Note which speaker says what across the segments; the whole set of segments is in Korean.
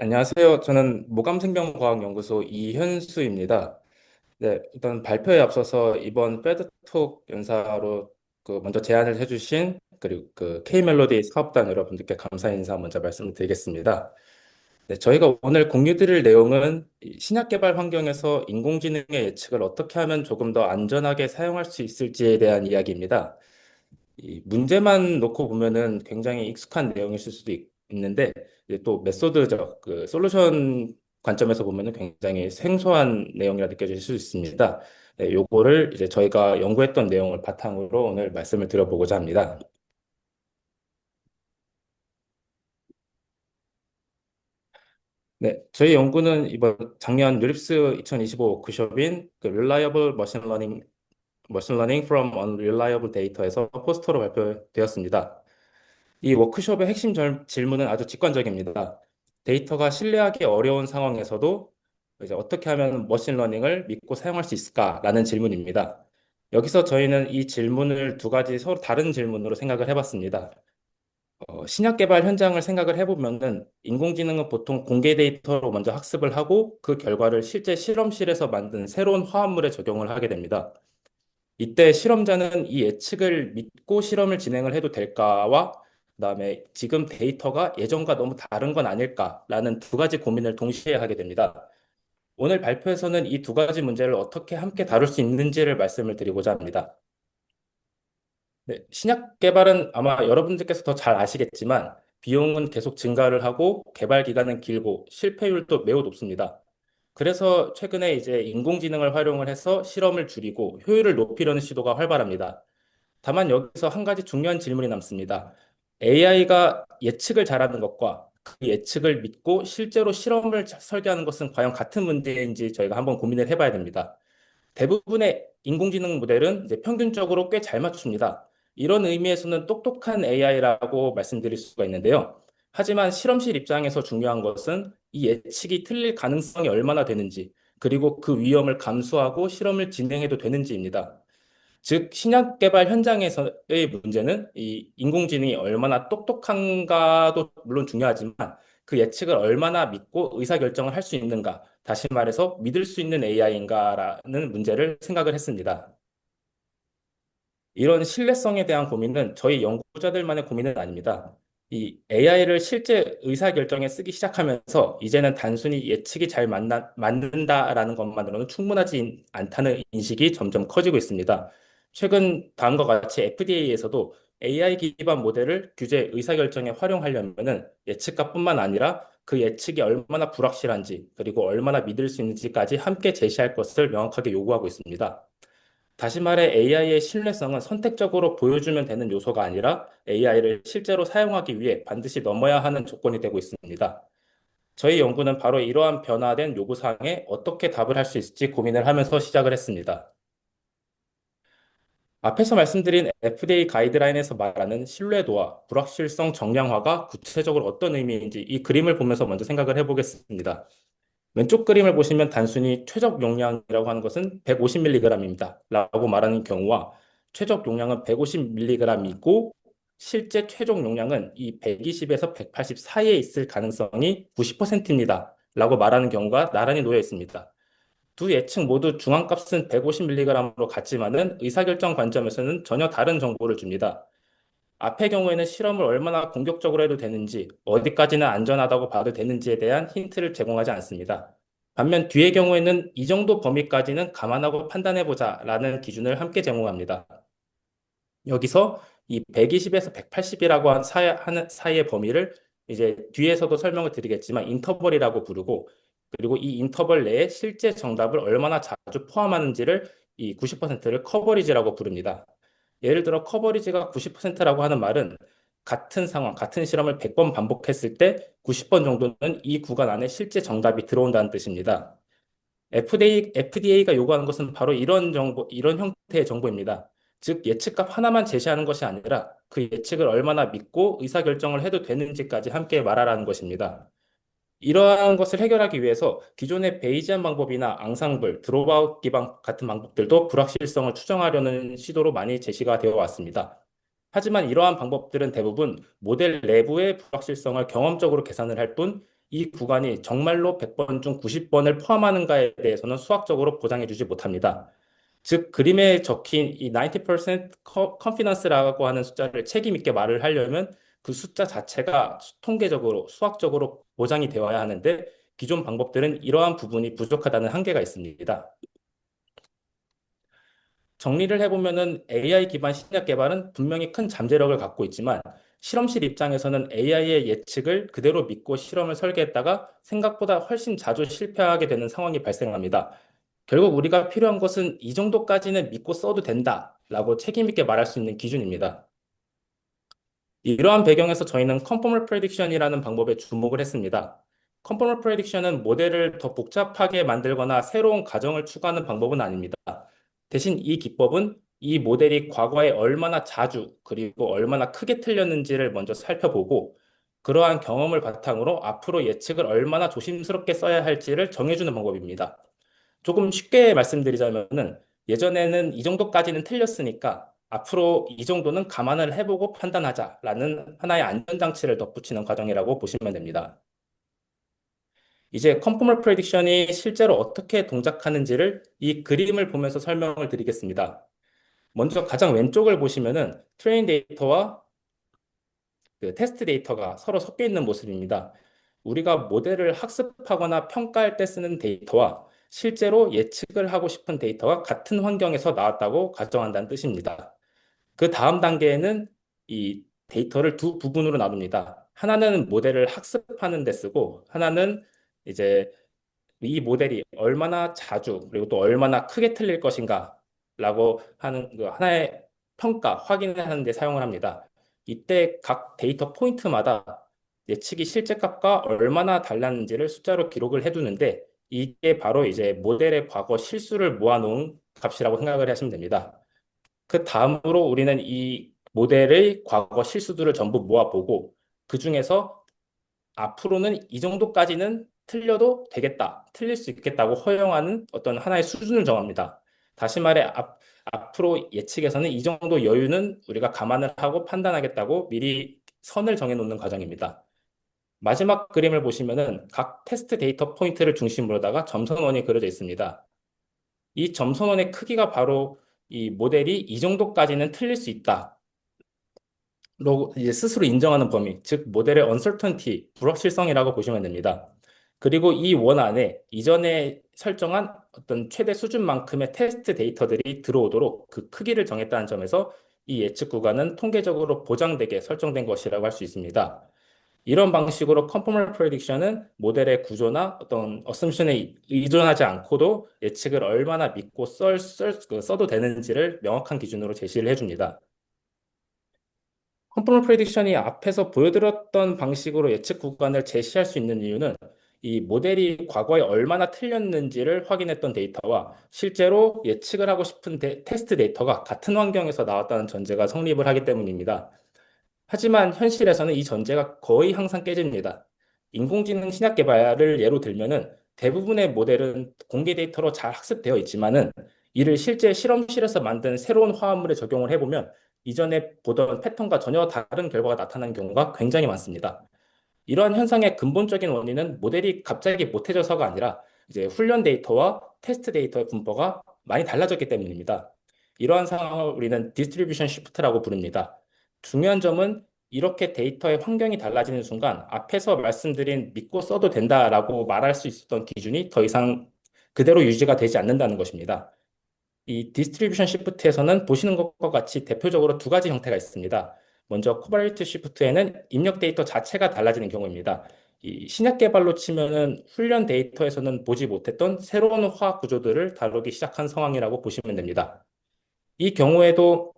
Speaker 1: 안녕하세요. 저는 모감생명과학연구소 이현수입니다. 네, 일단 발표에 앞서서 이번 패드톡 연사로 먼저 제안을 해주신 그리고 K멜로디 사업단 여러분들께 감사 인사 먼저 말씀을 드리겠습니다. 네, 저희가 오늘 공유드릴 내용은 이 신약 개발 환경에서 인공지능의 예측을 어떻게 하면 조금 더 안전하게 사용할 수 있을지에 대한 이야기입니다. 이 문제만 놓고 보면은 굉장히 익숙한 내용일 수도 있는데 이제 또 메소드적 솔루션 관점에서 보면은 굉장히 생소한 내용이라 느껴질 수 있습니다. 네, 요거를 이제 저희가 연구했던 내용을 바탕으로 오늘 말씀을 드려보고자 합니다. 네, 저희 연구는 이번 작년 누립스 2025 워크숍인 Reliable Machine Learning from Unreliable Data에서 포스터로 발표되었습니다. 이 워크숍의 핵심 질문은 아주 직관적입니다. 데이터가 신뢰하기 어려운 상황에서도 이제 어떻게 하면 머신러닝을 믿고 사용할 수 있을까라는 질문입니다. 여기서 저희는 이 질문을 두 가지 서로 다른 질문으로 생각을 해봤습니다. 신약 개발 현장을 생각을 해보면은 인공지능은 보통 공개 데이터로 먼저 학습을 하고 그 결과를 실제 실험실에서 만든 새로운 화합물에 적용을 하게 됩니다. 이때 실험자는 이 예측을 믿고 실험을 진행을 해도 될까와 그다음에 지금 데이터가 예전과 너무 다른 건 아닐까라는 두 가지 고민을 동시에 하게 됩니다. 오늘 발표에서는 이 두 가지 문제를 어떻게 함께 다룰 수 있는지를 말씀을 드리고자 합니다. 네, 신약 개발은 아마 여러분들께서 더 잘 아시겠지만 비용은 계속 증가를 하고 개발 기간은 길고 실패율도 매우 높습니다. 그래서 최근에 이제 인공지능을 활용을 해서 실험을 줄이고 효율을 높이려는 시도가 활발합니다. 다만 여기서 한 가지 중요한 질문이 남습니다. AI가 예측을 잘하는 것과 그 예측을 믿고 실제로 실험을 설계하는 것은 과연 같은 문제인지 저희가 한번 고민을 해봐야 됩니다. 대부분의 인공지능 모델은 이제 평균적으로 꽤 잘 맞춥니다. 이런 의미에서는 똑똑한 AI라고 말씀드릴 수가 있는데요. 하지만 실험실 입장에서 중요한 것은 이 예측이 틀릴 가능성이 얼마나 되는지, 그리고 그 위험을 감수하고 실험을 진행해도 되는지입니다. 즉, 신약 개발 현장에서의 문제는 이 인공지능이 얼마나 똑똑한가도 물론 중요하지만 그 예측을 얼마나 믿고 의사결정을 할 수 있는가, 다시 말해서 믿을 수 있는 AI인가라는 문제를 생각을 했습니다. 이런 신뢰성에 대한 고민은 저희 연구자들만의 고민은 아닙니다. 이 AI를 실제 의사결정에 쓰기 시작하면서 이제는 단순히 예측이 잘 맞는다라는 것만으로는 충분하지 않다는 인식이 점점 커지고 있습니다. 최근 다음과 같이 FDA에서도 AI 기반 모델을 규제 의사결정에 활용하려면은 예측값뿐만 아니라 그 예측이 얼마나 불확실한지 그리고 얼마나 믿을 수 있는지까지 함께 제시할 것을 명확하게 요구하고 있습니다. 다시 말해 AI의 신뢰성은 선택적으로 보여주면 되는 요소가 아니라 AI를 실제로 사용하기 위해 반드시 넘어야 하는 조건이 되고 있습니다. 저희 연구는 바로 이러한 변화된 요구사항에 어떻게 답을 할 수 있을지 고민을 하면서 시작을 했습니다. 앞에서 말씀드린 FDA 가이드라인에서 말하는 신뢰도와 불확실성 정량화가 구체적으로 어떤 의미인지 이 그림을 보면서 먼저 생각을 해보겠습니다. 왼쪽 그림을 보시면 단순히 최적 용량이라고 하는 것은 150mg입니다. 라고 말하는 경우와 최적 용량은 150mg이고 실제 최종 용량은 이 120에서 180 사이에 있을 가능성이 90%입니다. 라고 말하는 경우가 나란히 놓여 있습니다. 두 예측 모두 중앙값은 150mg으로 같지만은 의사결정 관점에서는 전혀 다른 정보를 줍니다. 앞의 경우에는 실험을 얼마나 공격적으로 해도 되는지, 어디까지는 안전하다고 봐도 되는지에 대한 힌트를 제공하지 않습니다. 반면 뒤의 경우에는 이 정도 범위까지는 감안하고 판단해보자 라는 기준을 함께 제공합니다. 여기서 이 120에서 180이라고 하는 사이의 범위를 이제 뒤에서도 설명을 드리겠지만 인터벌이라고 부르고 그리고 이 인터벌 내에 실제 정답을 얼마나 자주 포함하는지를 이 90%를 커버리지라고 부릅니다. 예를 들어 커버리지가 90%라고 하는 말은 같은 상황, 같은 실험을 100번 반복했을 때 90번 정도는 이 구간 안에 실제 정답이 들어온다는 뜻입니다. FDA가 요구하는 것은 바로 이런 정보, 이런 형태의 정보입니다. 즉, 예측값 하나만 제시하는 것이 아니라 그 예측을 얼마나 믿고 의사결정을 해도 되는지까지 함께 말하라는 것입니다. 이러한 것을 해결하기 위해서 기존의 베이지안 방법이나 앙상블, 드롭아웃 기반 같은 방법들도 불확실성을 추정하려는 시도로 많이 제시가 되어 왔습니다. 하지만 이러한 방법들은 대부분 모델 내부의 불확실성을 경험적으로 계산을 할 뿐 이 구간이 정말로 100번 중 90번을 포함하는가에 대해서는 수학적으로 보장해주지 못합니다. 즉, 그림에 적힌 이 90% confidence라고 하는 숫자를 책임 있게 말을 하려면 그 숫자 자체가 통계적으로, 수학적으로 보장이 되어야 하는데 기존 방법들은 이러한 부분이 부족하다는 한계가 있습니다. 정리를 해보면은 AI 기반 신약 개발은 분명히 큰 잠재력을 갖고 있지만 실험실 입장에서는 AI의 예측을 그대로 믿고 실험을 설계했다가 생각보다 훨씬 자주 실패하게 되는 상황이 발생합니다. 결국 우리가 필요한 것은 이 정도까지는 믿고 써도 된다라고 책임 있게 말할 수 있는 기준입니다. 이러한 배경에서 저희는 컨포멀 프레딕션이라는 방법에 주목을 했습니다. 컨포멀 프레딕션은 모델을 더 복잡하게 만들거나 새로운 가정을 추가하는 방법은 아닙니다. 대신 이 기법은 이 모델이 과거에 얼마나 자주 그리고 얼마나 크게 틀렸는지를 먼저 살펴보고 그러한 경험을 바탕으로 앞으로 예측을 얼마나 조심스럽게 써야 할지를 정해주는 방법입니다. 조금 쉽게 말씀드리자면은 예전에는 이 정도까지는 틀렸으니까 앞으로 이 정도는 감안을 해보고 판단하자라는 하나의 안전장치를 덧붙이는 과정이라고 보시면 됩니다. 이제 컨포멀 프레딕션이 실제로 어떻게 동작하는지를 이 그림을 보면서 설명을 드리겠습니다. 먼저 가장 왼쪽을 보시면은 트레인 데이터와 그 테스트 데이터가 서로 섞여 있는 모습입니다. 우리가 모델을 학습하거나 평가할 때 쓰는 데이터와 실제로 예측을 하고 싶은 데이터가 같은 환경에서 나왔다고 가정한다는 뜻입니다. 그 다음 단계에는 이 데이터를 두 부분으로 나눕니다. 하나는 모델을 학습하는 데 쓰고 하나는 이제 이 모델이 얼마나 자주 그리고 또 얼마나 크게 틀릴 것인가라고 하는 그 하나의 평가, 확인하는 데 사용을 합니다. 이때 각 데이터 포인트마다 예측이 실제 값과 얼마나 달랐는지를 숫자로 기록을 해두는데 이게 바로 이제 모델의 과거 실수를 모아놓은 값이라고 생각을 하시면 됩니다. 그 다음으로 우리는 이 모델의 과거 실수들을 전부 모아보고 그 중에서 앞으로는 이 정도까지는 틀려도 되겠다, 틀릴 수 있겠다고 허용하는 어떤 하나의 수준을 정합니다. 다시 말해, 앞으로 예측에서는 이 정도 여유는 우리가 감안을 하고 판단하겠다고 미리 선을 정해놓는 과정입니다. 마지막 그림을 보시면은 각 테스트 데이터 포인트를 중심으로다가 점선원이 그려져 있습니다. 이 점선원의 크기가 바로 이 모델이 이 정도까지는 틀릴 수 있다. 로 이제 스스로 인정하는 범위, 즉 모델의 uncertainty, 불확실성이라고 보시면 됩니다. 그리고 이 원 안에 이전에 설정한 어떤 최대 수준만큼의 테스트 데이터들이 들어오도록 그 크기를 정했다는 점에서 이 예측 구간은 통계적으로 보장되게 설정된 것이라고 할 수 있습니다. 이런 방식으로 컨포멀 프레딕션은 모델의 구조나 어떤 어썸션에 의존하지 않고도 예측을 얼마나 믿고 써도 되는지를 명확한 기준으로 제시를 해줍니다. 컨포멀 프레딕션이 앞에서 보여드렸던 방식으로 예측 구간을 제시할 수 있는 이유는 이 모델이 과거에 얼마나 틀렸는지를 확인했던 데이터와 실제로 예측을 하고 싶은 테스트 데이터가 같은 환경에서 나왔다는 전제가 성립을 하기 때문입니다. 하지만 현실에서는 이 전제가 거의 항상 깨집니다. 인공지능 신약 개발을 예로 들면은 대부분의 모델은 공개 데이터로 잘 학습되어 있지만은 이를 실제 실험실에서 만든 새로운 화합물에 적용을 해보면 이전에 보던 패턴과 전혀 다른 결과가 나타나는 경우가 굉장히 많습니다. 이러한 현상의 근본적인 원인은 모델이 갑자기 못해져서가 아니라 이제 훈련 데이터와 테스트 데이터의 분포가 많이 달라졌기 때문입니다. 이러한 상황을 우리는 디스트리뷰션 시프트라고 부릅니다. 중요한 점은 이렇게 데이터의 환경이 달라지는 순간 앞에서 말씀드린 믿고 써도 된다라고 말할 수 있었던 기준이 더 이상 그대로 유지가 되지 않는다는 것입니다. 이 디스트리뷰션 시프트에서는 보시는 것과 같이 대표적으로 두 가지 형태가 있습니다. 먼저 코버레이트 시프트에는 입력 데이터 자체가 달라지는 경우입니다. 이 신약 개발로 치면은 훈련 데이터에서는 보지 못했던 새로운 화학 구조들을 다루기 시작한 상황이라고 보시면 됩니다. 이 경우에도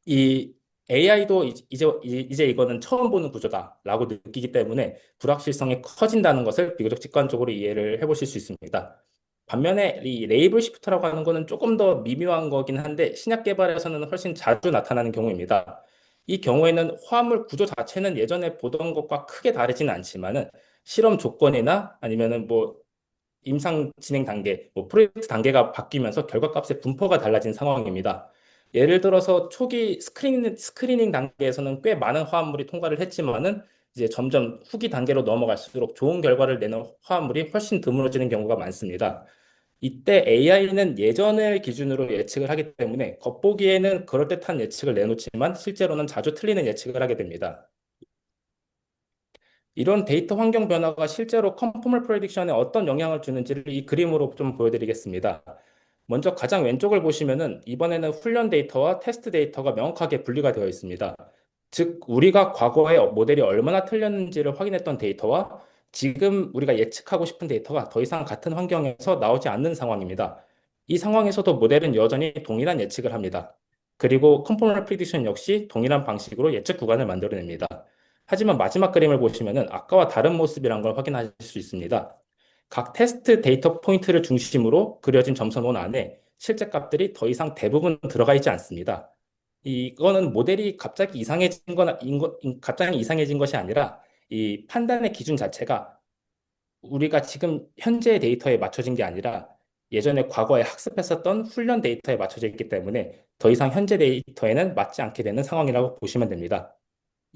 Speaker 1: 이 AI도 이제 이거는 처음 보는 구조다라고 느끼기 때문에 불확실성이 커진다는 것을 비교적 직관적으로 이해를 해보실 수 있습니다. 반면에 이 레이블 시프트라고 하는 거는 조금 더 미묘한 거긴 한데 신약 개발에서는 훨씬 자주 나타나는 경우입니다. 이 경우에는 화합물 구조 자체는 예전에 보던 것과 크게 다르지는 않지만은 실험 조건이나 아니면은 뭐 임상 진행 단계, 뭐 프로젝트 단계가 바뀌면서 결과값의 분포가 달라진 상황입니다. 예를 들어서 초기 스크리닝 단계에서는 꽤 많은 화합물이 통과를 했지만은 이제 점점 후기 단계로 넘어갈수록 좋은 결과를 내는 화합물이 훨씬 드물어지는 경우가 많습니다. 이때 AI는 예전을 기준으로 예측을 하기 때문에 겉보기에는 그럴듯한 예측을 내놓지만 실제로는 자주 틀리는 예측을 하게 됩니다. 이런 데이터 환경 변화가 실제로 컨포멀 프레딕션에 어떤 영향을 주는지를 이 그림으로 좀 보여드리겠습니다. 먼저 가장 왼쪽을 보시면은 이번에는 훈련 데이터와 테스트 데이터가 명확하게 분리가 되어 있습니다. 즉, 우리가 과거에 모델이 얼마나 틀렸는지를 확인했던 데이터와 지금 우리가 예측하고 싶은 데이터가 더 이상 같은 환경에서 나오지 않는 상황입니다. 이 상황에서도 모델은 여전히 동일한 예측을 합니다. 그리고 컨포멀 프리딕션 역시 동일한 방식으로 예측 구간을 만들어냅니다. 하지만 마지막 그림을 보시면은 아까와 다른 모습이란 걸 확인하실 수 있습니다. 각 테스트 데이터 포인트를 중심으로 그려진 점선원 안에 실제 값들이 더 이상 대부분 들어가 있지 않습니다. 이거는 모델이 갑자기 갑자기 이상해진 것이 아니라 이 판단의 기준 자체가 우리가 지금 현재의 데이터에 맞춰진 게 아니라 예전에 과거에 학습했었던 훈련 데이터에 맞춰져 있기 때문에 더 이상 현재 데이터에는 맞지 않게 되는 상황이라고 보시면 됩니다.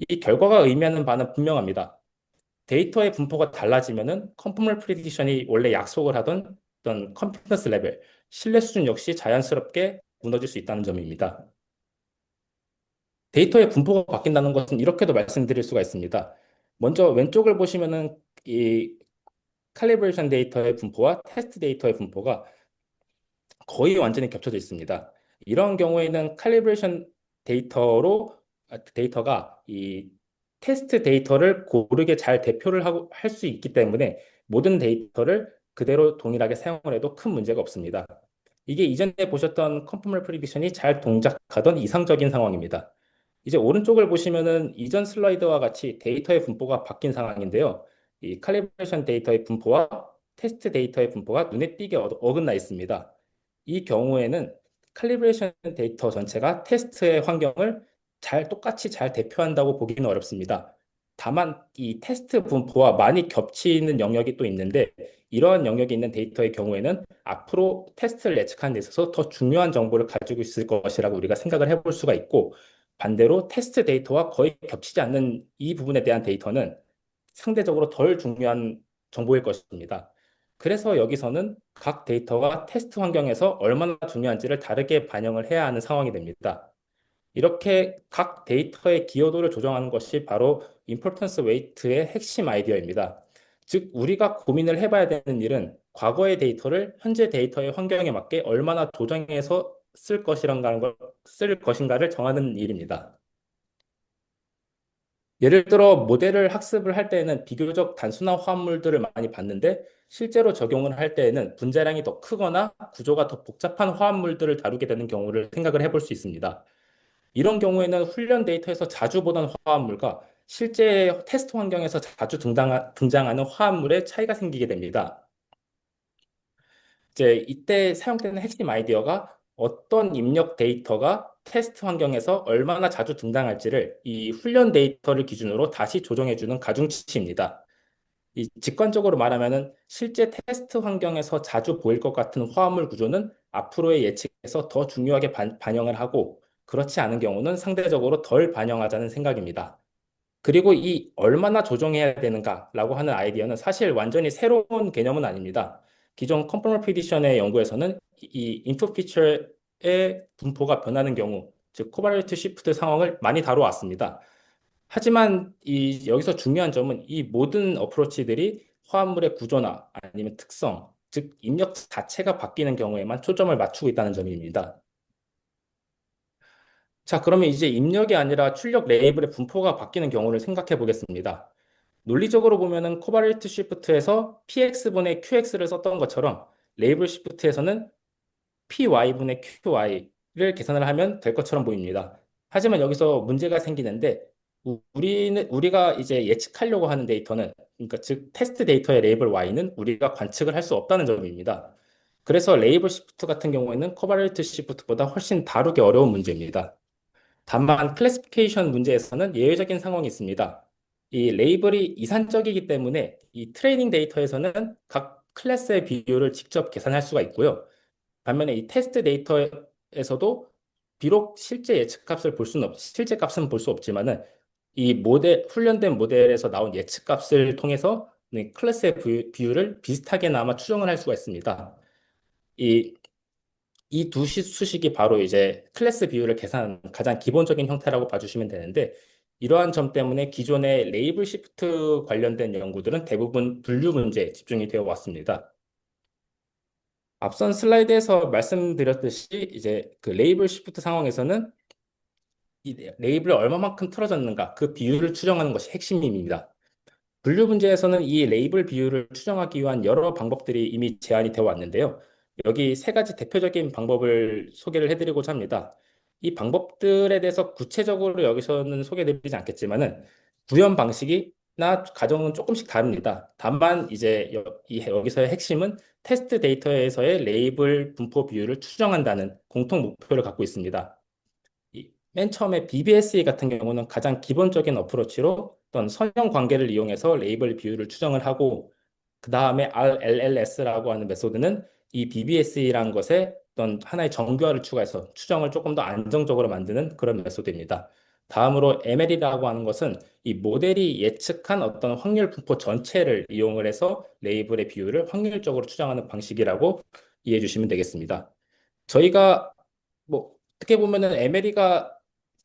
Speaker 1: 이 결과가 의미하는 바는 분명합니다. 데이터의 분포가 달라지면은 컨포멀 프리디션이 원래 약속을 하던 어떤 컨피던스 레벨, 신뢰 수준 역시 자연스럽게 무너질 수 있다는 점입니다. 데이터의 분포가 바뀐다는 것은 이렇게도 말씀드릴 수가 있습니다. 먼저 왼쪽을 보시면은 이 칼리브레이션 데이터의 분포와 테스트 데이터의 분포가 거의 완전히 겹쳐져 있습니다. 이런 경우에는 칼리브레이션 데이터가 이 테스트 데이터를 고르게 잘 대표를 하고 할 수 있기 때문에 모든 데이터를 그대로 동일하게 사용을 해도 큰 문제가 없습니다. 이게 이전에 보셨던 컨포멀 프리딕션이 잘 동작하던 이상적인 상황입니다. 이제 오른쪽을 보시면은 이전 슬라이드와 같이 데이터의 분포가 바뀐 상황인데요. 이 칼리브레이션 데이터의 분포와 테스트 데이터의 분포가 눈에 띄게 어긋나 있습니다. 이 경우에는 칼리브레이션 데이터 전체가 테스트의 환경을 똑같이 잘 대표한다고 보기는 어렵습니다. 다만 이 테스트 분포와 많이 겹치는 영역이 또 있는데 이러한 영역이 있는 데이터의 경우에는 앞으로 테스트를 예측하는 데 있어서 더 중요한 정보를 가지고 있을 것이라고 우리가 생각을 해볼 수가 있고 반대로 테스트 데이터와 거의 겹치지 않는 이 부분에 대한 데이터는 상대적으로 덜 중요한 정보일 것입니다. 그래서 여기서는 각 데이터가 테스트 환경에서 얼마나 중요한지를 다르게 반영을 해야 하는 상황이 됩니다. 이렇게 각 데이터의 기여도를 조정하는 것이 바로 임포턴스 웨이트의 핵심 아이디어입니다. 즉, 우리가 고민을 해봐야 되는 일은 과거의 데이터를 현재 데이터의 환경에 맞게 얼마나 조정해서 쓸 것인가를 정하는 일입니다. 예를 들어 모델을 학습을 할 때에는 비교적 단순한 화합물들을 많이 봤는데 실제로 적용을 할 때에는 분자량이 더 크거나 구조가 더 복잡한 화합물들을 다루게 되는 경우를 생각을 해볼 수 있습니다. 이런 경우에는 훈련 데이터에서 자주 보던 화합물과 실제 테스트 환경에서 자주 등장하는 화합물의 차이가 생기게 됩니다. 이제 이때 사용되는 핵심 아이디어가 어떤 입력 데이터가 테스트 환경에서 얼마나 자주 등장할지를 이 훈련 데이터를 기준으로 다시 조정해주는 가중치입니다. 이 직관적으로 말하면은 실제 테스트 환경에서 자주 보일 것 같은 화합물 구조는 앞으로의 예측에서 더 중요하게 반영을 하고 그렇지 않은 경우는 상대적으로 덜 반영하자는 생각입니다. 그리고 이 얼마나 조정해야 되는가라고 하는 아이디어는 사실 완전히 새로운 개념은 아닙니다. 기존 컨포멀 프리디션의 연구에서는 이 인풋 피처의 분포가 변하는 경우, 즉 코바레이트 시프트 상황을 많이 다뤄왔습니다. 하지만 여기서 중요한 점은 이 모든 어프로치들이 화합물의 구조나 아니면 특성, 즉 입력 자체가 바뀌는 경우에만 초점을 맞추고 있다는 점입니다. 자, 그러면 이제 입력이 아니라 출력 레이블의 분포가 바뀌는 경우를 생각해 보겠습니다. 논리적으로 보면은 코바레이트 시프트에서 px분의 qx를 썼던 것처럼 레이블 시프트에서는 py분의 qy를 계산을 하면 될 것처럼 보입니다. 하지만 여기서 문제가 생기는데 우리가 이제 예측하려고 하는 데이터는 그러니까 즉 테스트 데이터의 레이블 y는 우리가 관측을 할 수 없다는 점입니다. 그래서 레이블 시프트 같은 경우에는 코바레이트 시프트보다 훨씬 다루기 어려운 문제입니다. 다만 클래시피케이션 문제에서는 예외적인 상황이 있습니다. 이 레이블이 이산적이기 때문에 이 트레이닝 데이터에서는 각 클래스의 비율을 직접 계산할 수가 있고요. 반면에 이 테스트 데이터에서도 비록 실제 값은 볼 수 없지만은 훈련된 모델에서 나온 예측값을 통해서 클래스의 비율을 비슷하게나마 추정을 할 수가 있습니다. 이, 이 두 수식이 바로 이제 클래스 비율을 계산하는 가장 기본적인 형태라고 봐주시면 되는데, 이러한 점 때문에 기존의 레이블 시프트 관련된 연구들은 대부분 분류 문제에 집중이 되어 왔습니다. 앞선 슬라이드에서 말씀드렸듯이 이제 그 레이블 시프트 상황에서는 이 레이블이 얼마만큼 틀어졌는가 그 비율을 추정하는 것이 핵심입니다. 분류 문제에서는 이 레이블 비율을 추정하기 위한 여러 방법들이 이미 제안이 되어 왔는데요. 여기 세 가지 대표적인 방법을 소개를 해드리고자 합니다. 이 방법들에 대해서 구체적으로 여기서는 소개해드리지 않겠지만은 구현 방식이나 가정은 조금씩 다릅니다. 다만 이제 여기서의 핵심은 테스트 데이터에서의 레이블 분포 비율을 추정한다는 공통 목표를 갖고 있습니다. 맨 처음에 BBSE 같은 경우는 가장 기본적인 어프로치로 어떤 선형 관계를 이용해서 레이블 비율을 추정을 하고, 그 다음에 RLLS라고 하는 메소드는 이 BBSE라는 것에 어떤 하나의 정교화를 추가해서 추정을 조금 더 안정적으로 만드는 그런 메소드입니다. 다음으로 ML이라고 하는 것은 이 모델이 예측한 어떤 확률 분포 전체를 이용을 해서 레이블의 비율을 확률적으로 추정하는 방식이라고 이해해 주시면 되겠습니다. 저희가 뭐 어떻게 보면은 MLE가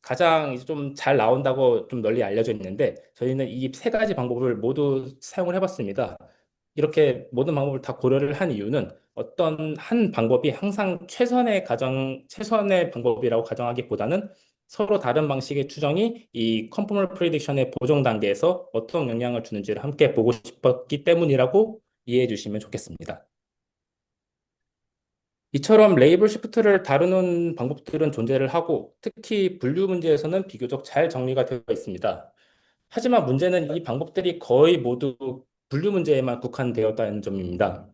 Speaker 1: 가장 좀 잘 나온다고 좀 널리 알려져 있는데, 저희는 이 세 가지 방법을 모두 사용을 해봤습니다. 이렇게 모든 방법을 다 고려를 한 이유는 어떤 한 방법이 항상 최선의 방법이라고 가정하기보다는 서로 다른 방식의 추정이 이 컨포멀 프리딕션의 보정 단계에서 어떤 영향을 주는지를 함께 보고 싶었기 때문이라고 이해해 주시면 좋겠습니다. 이처럼 레이블 시프트를 다루는 방법들은 존재를 하고, 특히 분류 문제에서는 비교적 잘 정리가 되어 있습니다. 하지만 문제는 이 방법들이 거의 모두 분류 문제에만 국한되었다는 점입니다.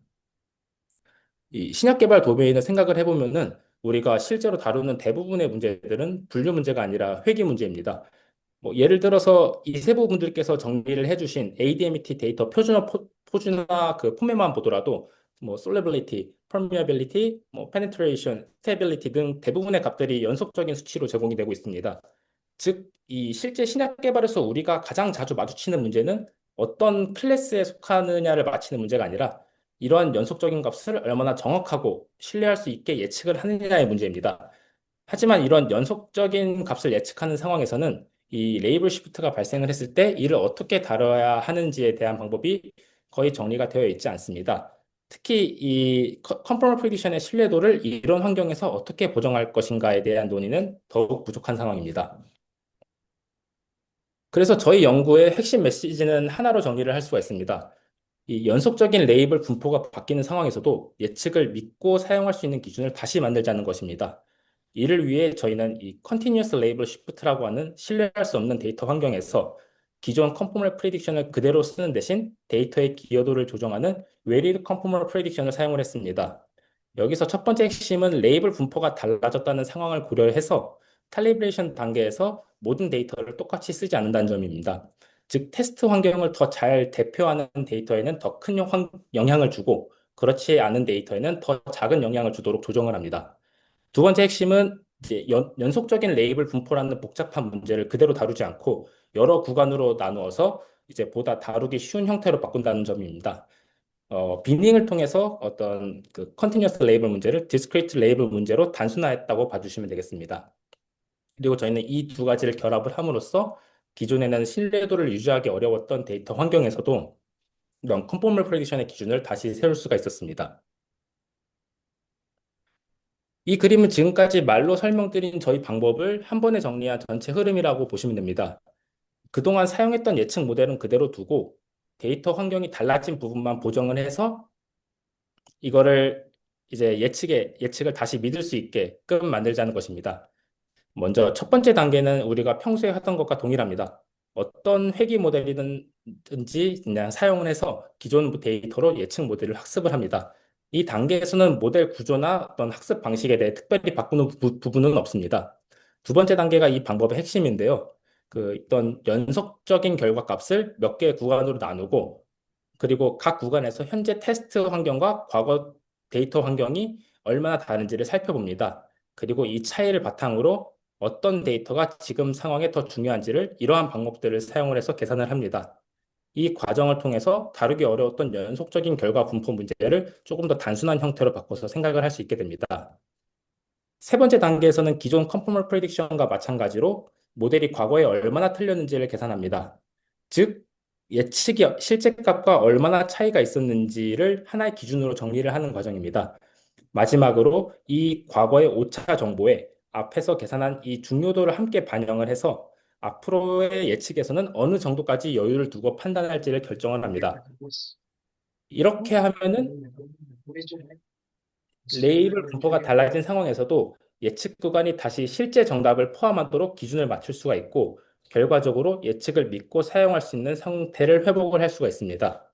Speaker 1: 이 신약 개발 도메인을 생각을 해보면은 우리가 실제로 다루는 대부분의 문제들은 분류 문제가 아니라 회귀 문제입니다. 뭐 예를 들어서 이세부 분들께서 정리를 해주신 ADMET 데이터 표준화 그 포맷만 보더라도 뭐 solubility, permeability, 뭐 penetration, stability 등 대부분의 값들이 연속적인 수치로 제공이 되고 있습니다. 즉, 이 실제 신약 개발에서 우리가 가장 자주 마주치는 문제는 어떤 클래스에 속하느냐를 맞히는 문제가 아니라 이러한 연속적인 값을 얼마나 정확하고 신뢰할 수 있게 예측을 하느냐의 문제입니다. 하지만 이런 연속적인 값을 예측하는 상황에서는 이 레이블 시프트가 발생을 했을 때 이를 어떻게 다뤄야 하는지에 대한 방법이 거의 정리가 되어 있지 않습니다. 특히 이 컨포멀 프리디션의 신뢰도를 이런 환경에서 어떻게 보정할 것인가에 대한 논의는 더욱 부족한 상황입니다. 그래서 저희 연구의 핵심 메시지는 하나로 정리를 할 수가 있습니다. 이 연속적인 레이블 분포가 바뀌는 상황에서도 예측을 믿고 사용할 수 있는 기준을 다시 만들자는 것입니다. 이를 위해 저희는 이 Continuous Label Shift라고 하는 신뢰할 수 없는 데이터 환경에서 기존 Conformal Prediction을 그대로 쓰는 대신 데이터의 기여도를 조정하는 Varied Conformal Prediction을 사용을 했습니다. 여기서 첫 번째 핵심은 레이블 분포가 달라졌다는 상황을 고려해서 칼리브레이션 단계에서 모든 데이터를 똑같이 쓰지 않는다는 점입니다. 즉, 테스트 환경을 더 잘 대표하는 데이터에는 더 큰 영향을 주고, 그렇지 않은 데이터에는 더 작은 영향을 주도록 조정을 합니다. 두 번째 핵심은 이제 연속적인 레이블 분포라는 복잡한 문제를 그대로 다루지 않고 여러 구간으로 나누어서 이제 보다 다루기 쉬운 형태로 바꾼다는 점입니다. 비닝을 통해서 어떤 그 컨티뉴어스 레이블 문제를 디스크리트 레이블 문제로 단순화했다고 봐주시면 되겠습니다. 그리고 저희는 이 두 가지를 결합을 함으로써 기존에는 신뢰도를 유지하기 어려웠던 데이터 환경에서도 이런 컨포멀 프레디션의 기준을 다시 세울 수가 있었습니다. 이 그림은 지금까지 말로 설명드린 저희 방법을 한 번에 정리한 전체 흐름이라고 보시면 됩니다. 그동안 사용했던 예측 모델은 그대로 두고 데이터 환경이 달라진 부분만 보정을 해서 이거를 이제 예측을 다시 믿을 수 있게끔 만들자는 것입니다. 먼저 첫 번째 단계는 우리가 평소에 하던 것과 동일합니다. 어떤 회귀 모델이든지 그냥 사용을 해서 기존 데이터로 예측 모델을 학습을 합니다. 이 단계에서는 모델 구조나 어떤 학습 방식에 대해 특별히 바꾸는 부분은 없습니다. 두 번째 단계가 이 방법의 핵심인데요. 그 어떤 연속적인 결과 값을 몇 개의 구간으로 나누고, 그리고 각 구간에서 현재 테스트 환경과 과거 데이터 환경이 얼마나 다른지를 살펴봅니다. 그리고 이 차이를 바탕으로 어떤 데이터가 지금 상황에 더 중요한지를 이러한 방법들을 사용을 해서 계산을 합니다. 이 과정을 통해서 다루기 어려웠던 연속적인 결과 분포 문제를 조금 더 단순한 형태로 바꿔서 생각을 할 수 있게 됩니다. 세 번째 단계에서는 기존 컨포멀 프레딕션과 마찬가지로 모델이 과거에 얼마나 틀렸는지를 계산합니다. 즉, 예측이 실제 값과 얼마나 차이가 있었는지를 하나의 기준으로 정리를 하는 과정입니다. 마지막으로 이 과거의 오차 정보에 앞에서 계산한 이 중요도를 함께 반영을 해서 앞으로의 예측에서는 어느 정도까지 여유를 두고 판단할지를 결정을 합니다. 이렇게 하면은 레이블 분포가 달라진 상황에서도 예측 구간이 다시 실제 정답을 포함하도록 기준을 맞출 수가 있고, 결과적으로 예측을 믿고 사용할 수 있는 상태를 회복을 할 수가 있습니다.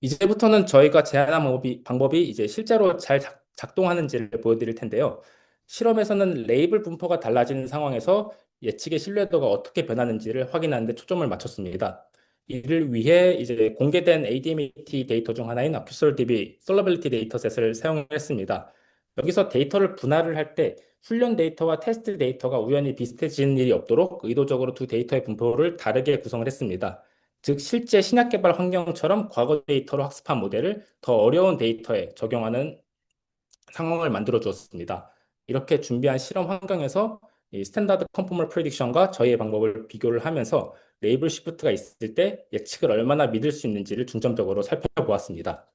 Speaker 1: 이제부터는 저희가 제안한 방법이 이제 실제로 잘 작동하는지를 보여드릴 텐데요. 실험에서는 레이블 분포가 달라지는 상황에서 예측의 신뢰도가 어떻게 변하는지를 확인하는 데 초점을 맞췄습니다. 이를 위해 이제 공개된 ADMET 데이터 중 하나인 AccuSolDB Solvability 데이터셋을 사용했습니다. 여기서 데이터를 분할을 할 때 훈련 데이터와 테스트 데이터가 우연히 비슷해지는 일이 없도록 의도적으로 두 데이터의 분포를 다르게 구성을 했습니다. 즉, 실제 신약 개발 환경처럼 과거 데이터로 학습한 모델을 더 어려운 데이터에 적용하는 상황을 만들어 주었습니다. 이렇게 준비한 실험 환경에서 이 스탠다드 컨포멀 프레딕션과 저희의 방법을 비교를 하면서 레이블 시프트가 있을 때 예측을 얼마나 믿을 수 있는지를 중점적으로 살펴보았습니다.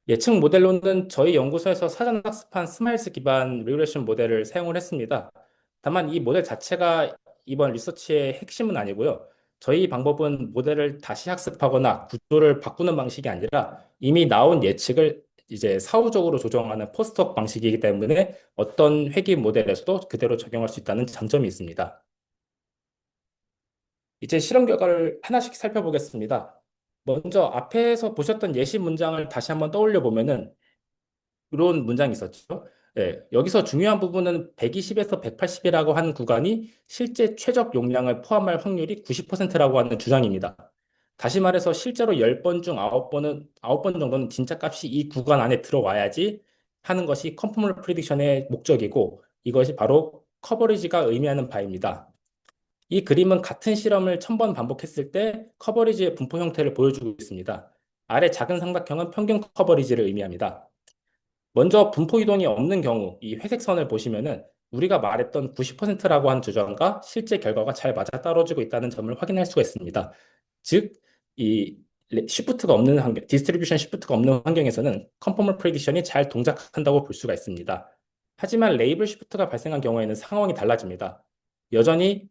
Speaker 1: 예측 모델로는 저희 연구소에서 사전 학습한 스마일스 기반 리그레션 모델을 사용을 했습니다. 다만 이 모델 자체가 이번 리서치의 핵심은 아니고요. 저희 방법은 모델을 다시 학습하거나 구조를 바꾸는 방식이 아니라 이미 나온 예측을 이제 사후적으로 조정하는 포스트업 방식이기 때문에 어떤 회귀 모델에서도 그대로 적용할 수 있다는 장점이 있습니다. 이제 실험 결과를 하나씩 살펴보겠습니다. 먼저 앞에서 보셨던 예시 문장을 다시 한번 떠올려 보면은 이런 문장이 있었죠. 예, 여기서 중요한 부분은 120에서 180이라고 하는 구간이 실제 최적 용량을 포함할 확률이 90%라고 하는 주장입니다. 다시 말해서 실제로 10번 중 9번은, 9번 정도는 진짜 값이 이 구간 안에 들어와야지 하는 것이 컨포멀 프리딕션의 목적이고 이것이 바로 커버리지가 의미하는 바입니다. 이 그림은 같은 실험을 1000번 반복했을 때 커버리지의 분포 형태를 보여주고 있습니다. 아래 작은 삼각형은 평균 커버리지를 의미합니다. 먼저 분포 이동이 없는 경우 이 회색 선을 보시면은 우리가 말했던 90%라고 하는 주장과 실제 결과가 잘 맞아떨어지고 있다는 점을 확인할 수가 있습니다. 즉, 이 시프트가 없는 환경, 디스트리뷰션 시프트가 없는 환경에서는 컨포멀 프레디션이 잘 동작한다고 볼 수가 있습니다. 하지만 레이블 시프트가 발생한 경우에는 상황이 달라집니다. 여전히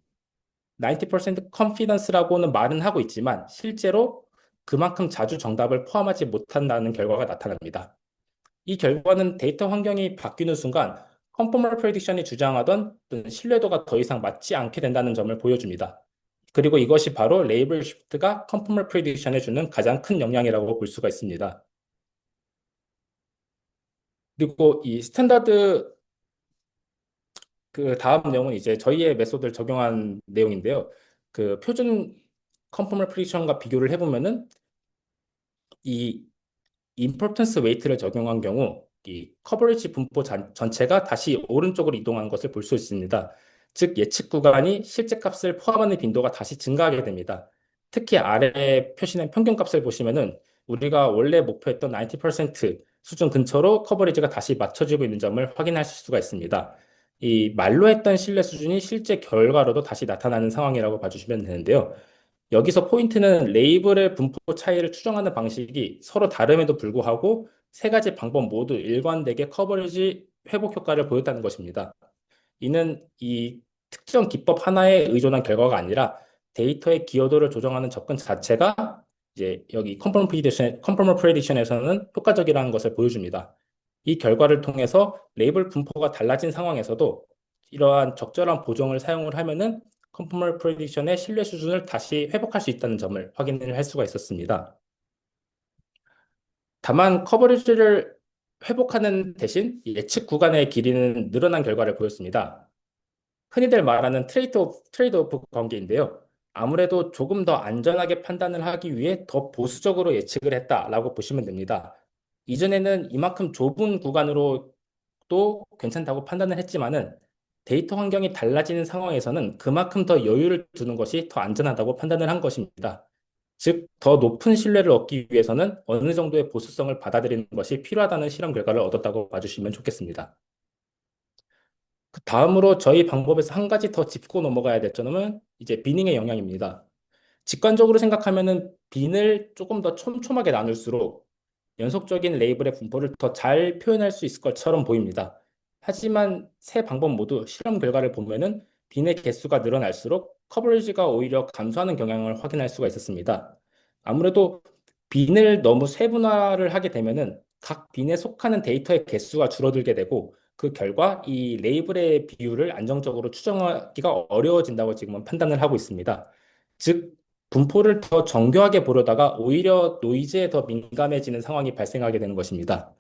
Speaker 1: 90% confidence라고는 말은 하고 있지만 실제로 그만큼 자주 정답을 포함하지 못한다는 결과가 나타납니다. 이 결과는 데이터 환경이 바뀌는 순간 컨포멀 프레딕션이 주장하던 어떤 신뢰도가 더 이상 맞지 않게 된다는 점을 보여줍니다. 그리고 이것이 바로 레이블 시프트가 컨포멀 프레딕션에 주는 가장 큰 영향이라고 볼 수가 있습니다. 그리고 이 스탠다드 그 다음 내용은 이제 저희의 메소드를 적용한 내용인데요. 그 표준 컨포멀 프레딕션과 비교를 해보면은 이 임포턴스 웨이트를 적용한 경우 이 커버리지 분포 전체가 다시 오른쪽으로 이동하는 것을 볼 수 있습니다. 즉 예측 구간이 실제 값을 포함하는 빈도가 다시 증가하게 됩니다. 특히 아래 표시된 평균 값을 보시면은 우리가 원래 목표했던 90% 수준 근처로 커버리지가 다시 맞춰지고 있는 점을 확인하실 수가 있습니다. 이 말로 했던 신뢰 수준이 실제 결과로도 다시 나타나는 상황이라고 봐주시면 되는데요. 여기서 포인트는 레이블의 분포 차이를 추정하는 방식이 서로 다름에도 불구하고 세 가지 방법 모두 일관되게 커버리지 회복 효과를 보였다는 것입니다. 이는 이 특정 기법 하나에 의존한 결과가 아니라 데이터의 기여도를 조정하는 접근 자체가 이제 여기 컨포멀 프레디션에서는 효과적이라는 것을 보여줍니다. 이 결과를 통해서 레이블 분포가 달라진 상황에서도 이러한 적절한 보정을 사용을 하면은 컨포멀 프레딕션의 신뢰 수준을 다시 회복할 수 있다는 점을 확인을 할 수가 있었습니다. 다만 커버리지를 회복하는 대신 예측 구간의 길이는 늘어난 결과를 보였습니다. 흔히들 말하는 트레이드 오프 관계인데요. 아무래도 조금 더 안전하게 판단을 하기 위해 더 보수적으로 예측을 했다라고 보시면 됩니다. 이전에는 이만큼 좁은 구간으로 것도 괜찮다고 판단을 했지만은 데이터 환경이 달라지는 상황에서는 그만큼 더 여유를 두는 것이 더 안전하다고 판단을 한 것입니다. 즉, 더 높은 신뢰를 얻기 위해서는 어느 정도의 보수성을 받아들이는 것이 필요하다는 실험 결과를 얻었다고 봐주시면 좋겠습니다. 그 다음으로 저희 방법에서 한 가지 더 짚고 넘어가야 될 점은 이제 비닝의 영향입니다. 직관적으로 생각하면은 빈을 조금 더 촘촘하게 나눌수록 연속적인 레이블의 분포를 더 잘 표현할 수 있을 것처럼 보입니다. 하지만 세 방법 모두 실험 결과를 보면은 빈의 개수가 늘어날수록 커버리지가 오히려 감소하는 경향을 확인할 수가 있었습니다. 아무래도 빈을 너무 세분화를 하게 되면은 각 빈에 속하는 데이터의 개수가 줄어들게 되고 그 결과 이 레이블의 비율을 안정적으로 추정하기가 어려워진다고 지금은 판단을 하고 있습니다. 즉, 분포를 더 정교하게 보려다가 오히려 노이즈에 더 민감해지는 상황이 발생하게 되는 것입니다.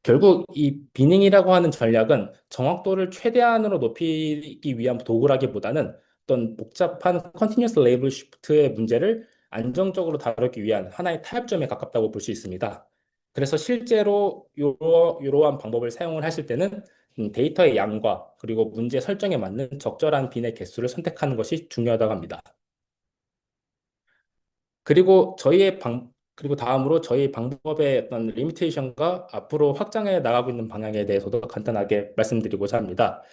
Speaker 1: 결국 이 비닝이라고 하는 전략은 정확도를 최대한으로 높이기 위한 도구라기보다는 어떤 복잡한 컨티뉴어스 레이블 쉬프트의 문제를 안정적으로 다루기 위한 하나의 타협점에 가깝다고 볼 수 있습니다. 그래서 실제로 이러한 방법을 사용을 하실 때는 데이터의 양과 그리고 문제 설정에 맞는 적절한 빈의 개수를 선택하는 것이 중요하다고 합니다. 그리고 다음으로 저희 방법의 어떤 리미테이션과 앞으로 확장해 나가고 있는 방향에 대해서도 간단하게 말씀드리고자 합니다.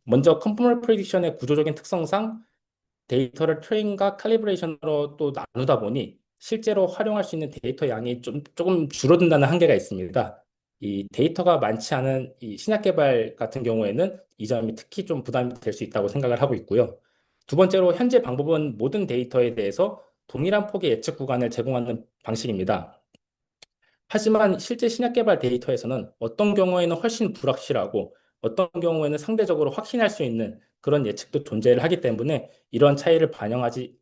Speaker 1: 먼저 컨포멀 프리딕션의 구조적인 특성상 데이터를 트레인과 칼리브레이션으로 또 나누다 보니 실제로 활용할 수 있는 데이터 양이 조금 줄어든다는 한계가 있습니다. 이 데이터가 많지 않은 이 신약 개발 같은 경우에는 이 점이 특히 좀 부담이 될 수 있다고 생각을 하고 있고요. 두 번째로 현재 방법은 모든 데이터에 대해서 동일한 폭의 예측 구간을 제공하는 방식입니다. 하지만 실제 신약 개발 데이터에서는 어떤 경우에는 훨씬 불확실하고 어떤 경우에는 상대적으로 확신할 수 있는 그런 예측도 존재를 하기 때문에 이런 차이를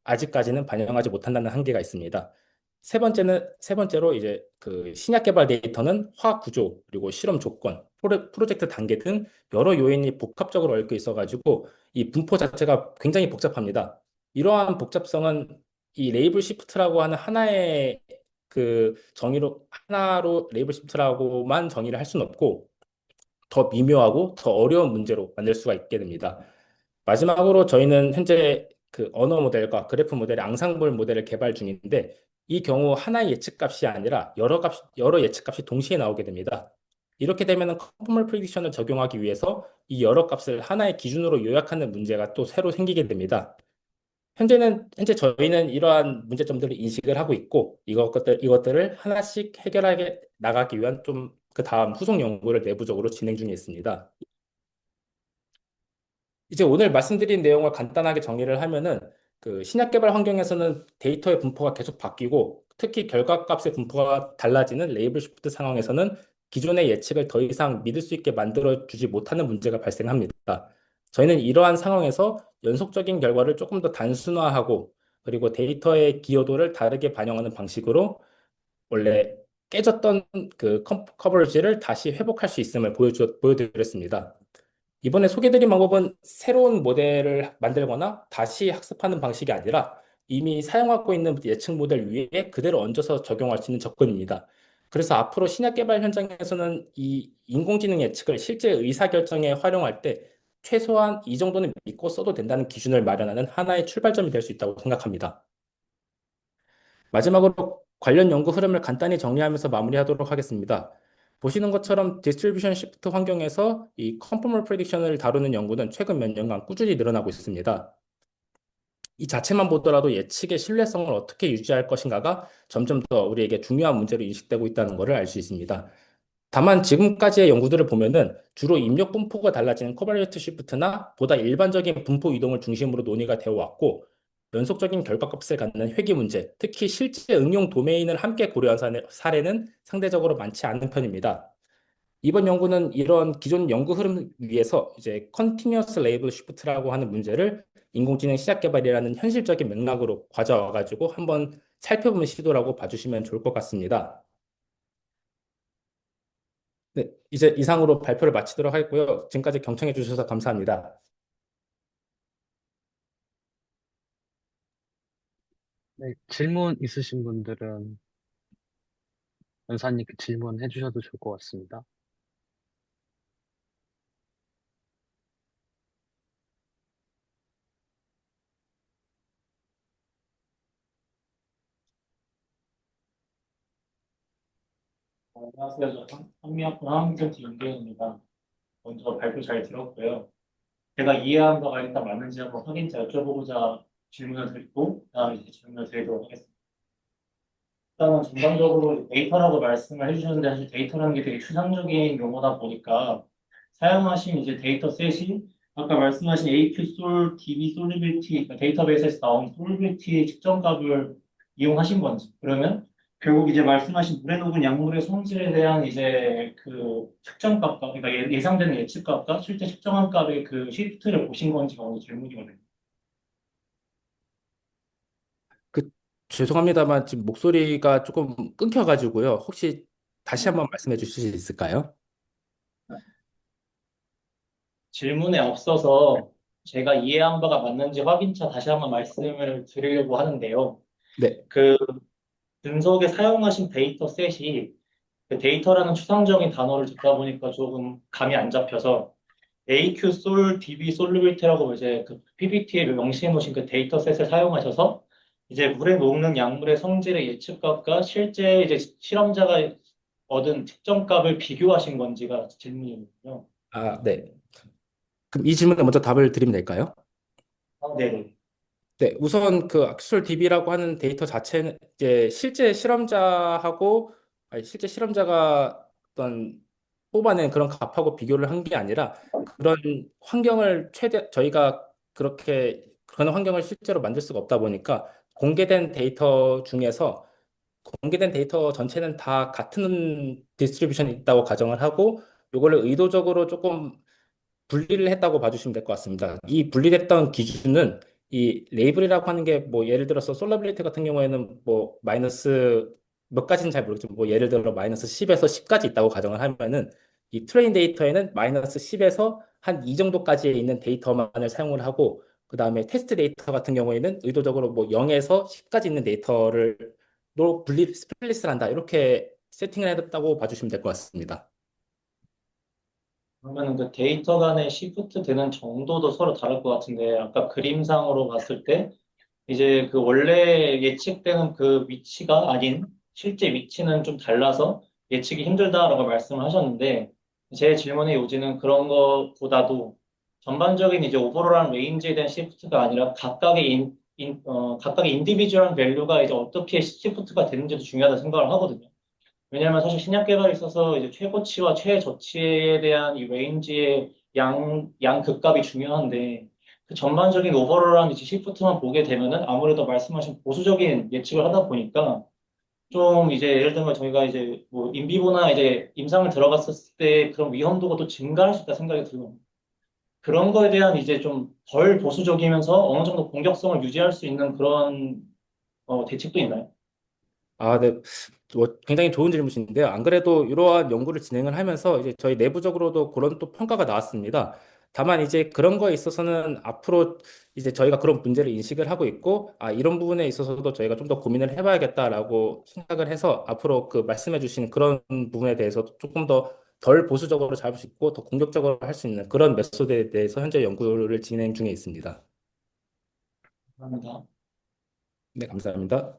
Speaker 1: 아직까지는 반영하지 못한다는 한계가 있습니다. 세 번째로 이제 그 신약 개발 데이터는 화학 구조, 그리고 실험 조건, 프로젝트 단계 등 여러 요인이 복합적으로 얽혀 있어가지고 이 분포 자체가 굉장히 복잡합니다. 이러한 복잡성은 이 레이블 시프트라고 하는 하나로 레이블 시프트라고만 정의를 할 수는 없고 더 미묘하고 더 어려운 문제로 만들 수가 있게 됩니다. 마지막으로 저희는 현재 그 언어 모델과 그래프 모델의 앙상블 모델을 개발 중인데 이 경우 하나의 예측값이 아니라 여러 예측값이 동시에 나오게 됩니다. 이렇게 되면 컨포멀 프리딕션을 적용하기 위해서 이 여러 값을 하나의 기준으로 요약하는 문제가 또 새로 생기게 됩니다. 현재 저희는 이러한 문제점들을 인식을 하고 있고, 이것들을 하나씩 해결하게 나가기 위한 좀 그 다음 후속 연구를 내부적으로 진행 중에 있습니다. 이제 오늘 말씀드린 내용을 간단하게 정리를 하면은 그 신약 개발 환경에서는 데이터의 분포가 계속 바뀌고 특히 결과값의 분포가 달라지는 레이블 쉬프트 상황에서는 기존의 예측을 더 이상 믿을 수 있게 만들어 주지 못하는 문제가 발생합니다. 저희는 이러한 상황에서 연속적인 결과를 조금 더 단순화하고 그리고 데이터의 기여도를 다르게 반영하는 방식으로 원래 깨졌던 그 커버리지를 다시 회복할 수 있음을 보여드렸습니다. 이번에 소개드린 방법은 새로운 모델을 만들거나 다시 학습하는 방식이 아니라 이미 사용하고 있는 예측 모델 위에 그대로 얹어서 적용할 수 있는 접근입니다. 그래서 앞으로 신약 개발 현장에서는 이 인공지능 예측을 실제 의사결정에 활용할 때 최소한 이 정도는 믿고 써도 된다는 기준을 마련하는 하나의 출발점이 될 수 있다고 생각합니다. 마지막으로 관련 연구 흐름을 간단히 정리하면서 마무리하도록 하겠습니다. 보시는 것처럼 디스트리뷰션 시프트 환경에서 이 컨포멀 프레딕션을 다루는 연구는 최근 몇 년간 꾸준히 늘어나고 있습니다. 이 자체만 보더라도 예측의 신뢰성을 어떻게 유지할 것인가가 점점 더 우리에게 중요한 문제로 인식되고 있다는 것을 알 수 있습니다. 다만 지금까지의 연구들을 보면은 주로 입력 분포가 달라지는 커버리지 시프트나 보다 일반적인 분포 이동을 중심으로 논의가 되어 왔고 연속적인 결과값을 갖는 회귀 문제, 특히 실제 응용 도메인을 함께 고려한 사례는 상대적으로 많지 않은 편입니다. 이번 연구는 이런 기존 연구 흐름 위에서 이제 컨티뉴어스 레이블 쉬프트라고 하는 문제를 인공지능 시작 개발이라는 현실적인 맥락으로 가져와 가지고 한번 살펴보는 시도라고 봐주시면 좋을 것 같습니다. 네, 이제 이상으로 발표를 마치도록 하겠고요. 지금까지 경청해 주셔서 감사합니다.
Speaker 2: 네, 질문 있으신 분들은 연사님께 질문해 주셔도 좋을 것 같습니다.
Speaker 3: 안녕하세요. 한미학부 한국경제 윤계현입니다. 먼저 발표 잘 들었고요. 제가 이해한 바가 일단 맞는지 한번 확인자 여쭤보고자 질문을 드리고, 그다음에 이제 질문을 드리도록 하겠습니다. 일단은 전반적으로 데이터라고 말씀을 해주셨는데, 사실 데이터라는 게 되게 추상적인 용어다 보니까, 사용하신 이제 데이터 셋이, 아까 말씀하신 AQ, 솔, DB, 솔리빌티, 그러니까 데이터베이스에서 나온 솔리빌티 측정값을 이용하신 건지, 그러면 결국 이제 말씀하신 물에 녹은 약물의 성질에 대한 이제 그 측정값과, 그러니까 예상되는 예측값과 실제 측정한 값의 그 시프트를 보신 건지가 오늘 질문이거든요.
Speaker 1: 그, 죄송합니다만 지금 목소리가 조금 끊겨가지고요. 혹시 다시 한번 말씀해 주실 수 있을까요?
Speaker 3: 질문에 앞서서 제가 이해한 바가 맞는지 확인차 다시 한번 말씀을 드리려고 하는데요.
Speaker 1: 네.
Speaker 3: 그 분석에 사용하신 데이터 셋이 그 데이터라는 추상적인 단어를 듣다 보니까 조금 감이 안 잡혀서 AQ 솔 DB 솔루빌티라고 이제 그 PPT에 명시해 놓으신 그 데이터 셋을 사용하셔서 이제 물에 녹는 약물의 성질의 예측값과 실제 이제 실험자가 얻은 측정값을 비교하신 건지가 질문이거든요.
Speaker 1: 아, 네. 그럼 이 질문에 먼저 답을 드리면 될까요?
Speaker 3: 네네.
Speaker 1: 네, 우선 그 악수설 DB라고 하는 데이터 자체는 이제 실제 실험자가 어떤 뽑아낸 그런 값하고 비교를 한 게 아니라 그런 환경을 저희가 그렇게 그런 환경을 실제로 만들 수가 없다 보니까 공개된 데이터 전체는 다 같은 디스트리뷰션이 있다고 가정을 하고 이거를 의도적으로 조금 분리를 했다고 봐주시면 될 것 같습니다. 이 분리됐던 기준은 이 레이블이라고 하는 게 뭐 예를 들어서 솔라빌리티 같은 경우에는 뭐 마이너스 몇 가지는 잘 모르겠지만 뭐 예를 들어 마이너스 10에서 10까지 있다고 가정을 하면은 이 트레인 데이터에는 마이너스 10에서 한 2 정도까지에 있는 데이터만을 사용을 하고 그 다음에 테스트 데이터 같은 경우에는 의도적으로 뭐 0에서 10까지 있는 데이터를 로 스플릿을 한다 이렇게 세팅을 해뒀다고 봐주시면 될 것 같습니다.
Speaker 3: 그러면은 그 데이터 간의 시프트 되는 정도도 서로 다를 것 같은데, 아까 그림상으로 봤을 때, 이제 그 원래 예측되는 그 위치가 아닌 실제 위치는 좀 달라서 예측이 힘들다라고 말씀을 하셨는데, 제 질문의 요지는 그런 것보다도 전반적인 이제 오버롤한 레인지에 대한 시프트가 아니라 각각의 인디비주얼한 밸류가 이제 어떻게 시프트가 되는지도 중요하다 생각을 하거든요. 왜냐하면 사실 신약 개발에 있어서 이제 최고치와 최저치에 대한 이 레인지의 양극값이 중요한데 그 전반적인 오버롤한 이제 시프트만 보게 되면은 아무래도 말씀하신 보수적인 예측을 하다 보니까 좀 이제 예를 들면 저희가 이제 뭐 인비보나 이제 임상을 들어갔었을 때 그런 위험도가 또 증가할 수 있다 생각이 들거든요. 그런 거에 대한 이제 좀 덜 보수적이면서 어느 정도 공격성을 유지할 수 있는 그런 대책도 있나요?
Speaker 1: 아, 네. 굉장히 좋은 질문이신데요. 안 그래도 이러한 연구를 진행을 하면서 이제 저희 내부적으로도 그런 또 평가가 나왔습니다. 다만 이제 그런 거에 있어서는 앞으로 이제 저희가 그런 문제를 인식을 하고 있고, 아, 이런 부분에 있어서도 저희가 좀 더 고민을 해봐야겠다라고 생각을 해서 앞으로 그 말씀해 주신 그런 부분에 대해서 조금 더 덜 보수적으로 잡을 수 있고 더 공격적으로 할 수 있는 그런 메소드에 대해서 현재 연구를 진행 중에 있습니다.
Speaker 3: 감사합니다.
Speaker 1: 네, 감사합니다.